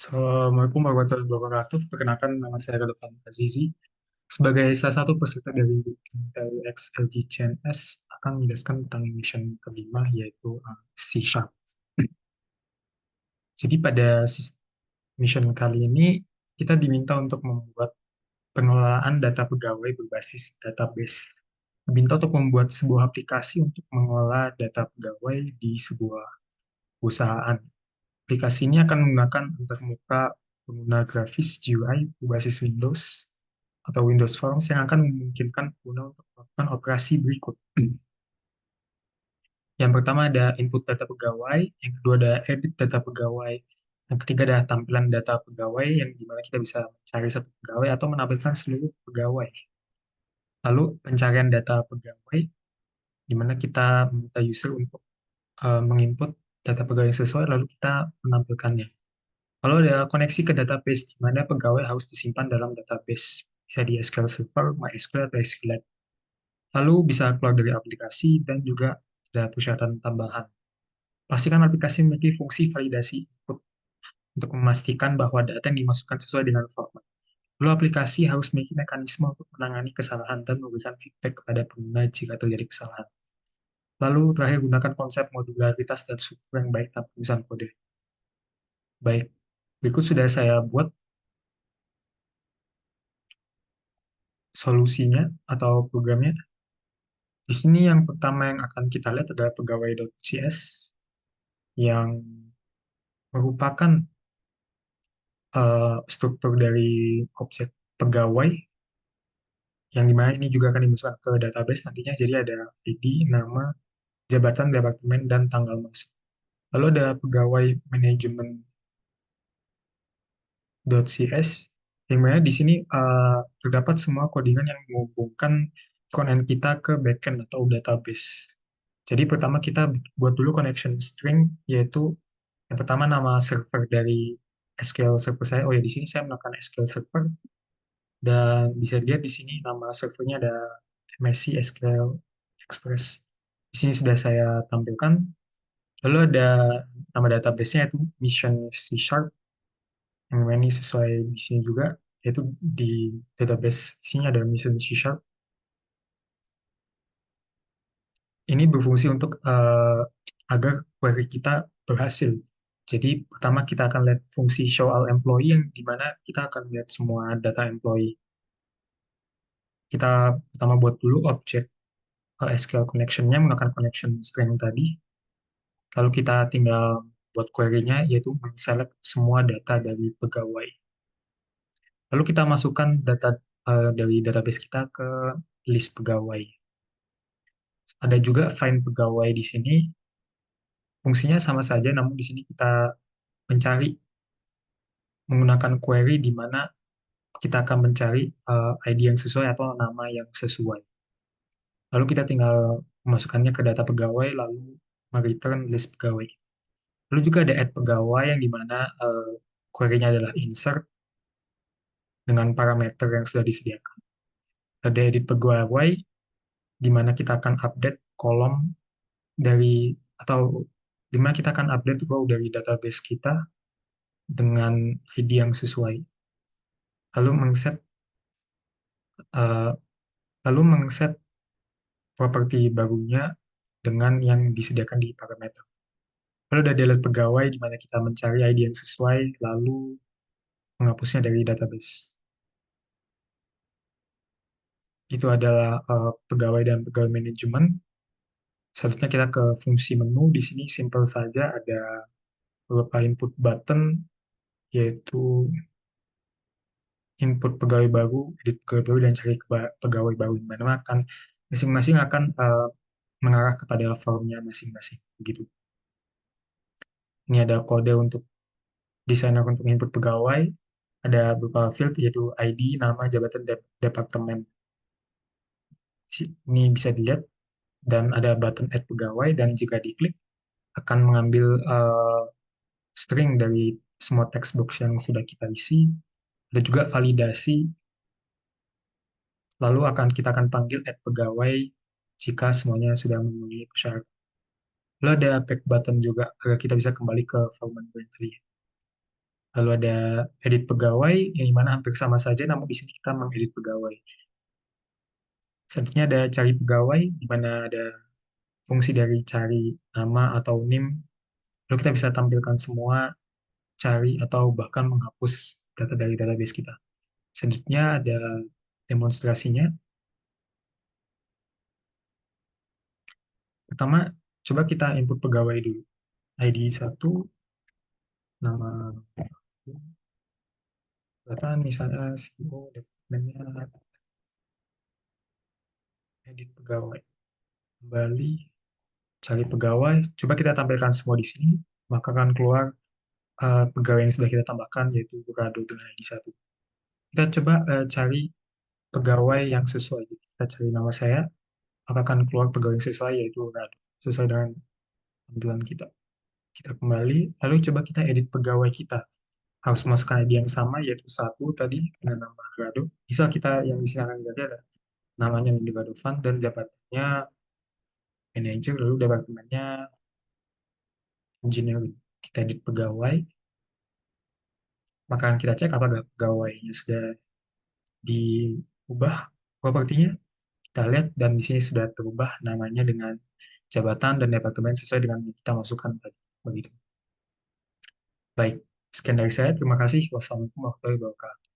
Assalamualaikum warahmatullahi wabarakatuh. Perkenalkan, nama saya Radofan Azizi. Sebagai salah satu peserta dari LX LG CNS, akan menjelaskan tentang mission kelima, yaitu C Sharp. Jadi pada mission kali ini, kita diminta untuk membuat pengelolaan data pegawai berbasis database. Diminta untuk membuat sebuah aplikasi untuk mengelola data pegawai di sebuah perusahaan. Aplikasi ini akan menggunakan antarmuka pengguna grafis GUI berbasis Windows atau Windows Forms yang akan memungkinkan pengguna untuk melakukan operasi berikut. Yang pertama ada input data pegawai, yang kedua ada edit data pegawai, yang ketiga ada tampilan data pegawai yang dimana kita bisa mencari satu pegawai atau menampilkan seluruh pegawai. Lalu pencarian data pegawai, di mana kita meminta user untuk menginput data pegawai yang sesuai, lalu kita menampilkannya. Lalu ada koneksi ke database, di mana pegawai harus disimpan dalam database. Bisa di SQL Server, MySQL, atau SQLite. Lalu bisa keluar dari aplikasi dan juga ada persyaratan tambahan. Pastikan aplikasi memiliki fungsi validasi input untuk memastikan bahwa data yang dimasukkan sesuai dengan format. Lalu aplikasi harus memiliki mekanisme untuk menangani kesalahan dan memberikan feedback kepada pengguna jika terjadi kesalahan. Lalu terakhir gunakan konsep modularitas dan struktur yang baik dalam penulisan kode. Baik, berikut sudah saya buat solusinya atau programnya. Di sini yang pertama yang akan kita lihat adalah pegawai.cs yang merupakan struktur dari objek pegawai yang dimana ini juga akan dimasukkan ke database nantinya. Jadi ada ID, nama, jabatan, departemen, dan tanggal masuk. Lalu ada pegawai manajemen.cs yang mana di sini terdapat semua codingan yang menghubungkan frontend kita ke backend atau database. Jadi pertama kita buat dulu connection string, yaitu yang pertama nama server dari SQL Server saya. Oh ya, di sini saya melakukan SQL Server dan bisa dilihat di sini nama servernya ada MSC SQL Express. Di sini sudah saya tampilkan. Lalu ada nama database-nya yaitu Mission C Sharp yang ini sesuai di sini juga, yaitu di database di sini ada Mission C Sharp. Ini berfungsi untuk agar query kita berhasil. Jadi pertama kita akan lihat fungsi show all employee yang dimana kita akan lihat semua data employee. Kita pertama buat dulu objek SQL connection-nya menggunakan connection string tadi. Lalu kita tinggal buat query-nya yaitu men-select semua data dari pegawai. Lalu kita masukkan data dari database kita ke list pegawai. Ada juga find pegawai di sini. Fungsinya sama saja, namun di sini kita mencari menggunakan query di mana kita akan mencari ID yang sesuai atau nama yang sesuai. Lalu kita tinggal memasukkannya ke data pegawai, lalu mereturn list pegawai. Lalu juga ada add pegawai yang dimana query-nya adalah insert dengan parameter yang sudah disediakan. Ada edit pegawai, di mana kita akan update kolom dari, atau di mana kita akan update row dari database kita dengan ID yang sesuai. Lalu mengset eh, lalu mengset properti barunya dengan yang disediakan di parameter. Lalu ada delete pegawai di mana kita mencari ID yang sesuai, lalu menghapusnya dari database. Itu adalah pegawai dan pegawai manajemen. Selanjutnya kita ke fungsi menu. Di sini simple saja, ada beberapa input button, yaitu input pegawai baru, edit pegawai baru, dan cari pegawai baru, di mana akan masing-masing akan mengarah kepada formnya masing-masing. Begitu. Ini ada kode untuk desainer untuk input pegawai, ada beberapa field yaitu ID, nama, jabatan, departemen. Ini bisa dilihat, dan ada button add pegawai, dan jika diklik akan mengambil string dari semua text box yang sudah kita isi. Ada juga validasi, lalu kita akan panggil add pegawai jika semuanya sudah memenuhi syarat. Lalu ada back button juga agar kita bisa kembali ke format yang tadi. Lalu ada edit pegawai, yang dimana hampir sama saja, namun di sini kita mengedit pegawai. Selanjutnya ada cari pegawai, di mana ada fungsi dari cari nama atau NIM. Lalu kita bisa tampilkan semua, cari, atau bahkan menghapus data dari database kita. Selanjutnya ada demonstrasinya. Pertama, coba kita input pegawai dulu. ID 1, nama data, misalnya CEO, departemennya, edit pegawai. Kembali, cari pegawai. Coba kita tampilkan semua di sini, maka akan keluar pegawai yang sudah kita tambahkan, yaitu Rado dengan ID 1. Kita coba cari pegawai yang sesuai. Jadi kita cari nama saya, maka akan keluar pegawai yang sesuai, yaitu Rado. Sesuai dengan tampilan kita. Kita kembali, lalu coba kita edit pegawai kita. Harus masukkan ID yang sama, yaitu 1 tadi, dengan nama Rado. Bisa kita yang disiarkan tadi ada namanya Windy Radovan, dan jabatannya manager, lalu departemennya engineering. Kita edit pegawai, maka kita cek apakah pegawainya sudah diubah propertinya. Kita lihat, dan di sini sudah terubah namanya dengan jabatan dan departemen sesuai dengan yang kita masukkan tadi. Begitu. Baik, sekian dari saya. Terima kasih. Wassalamualaikum warahmatullahi wabarakatuh.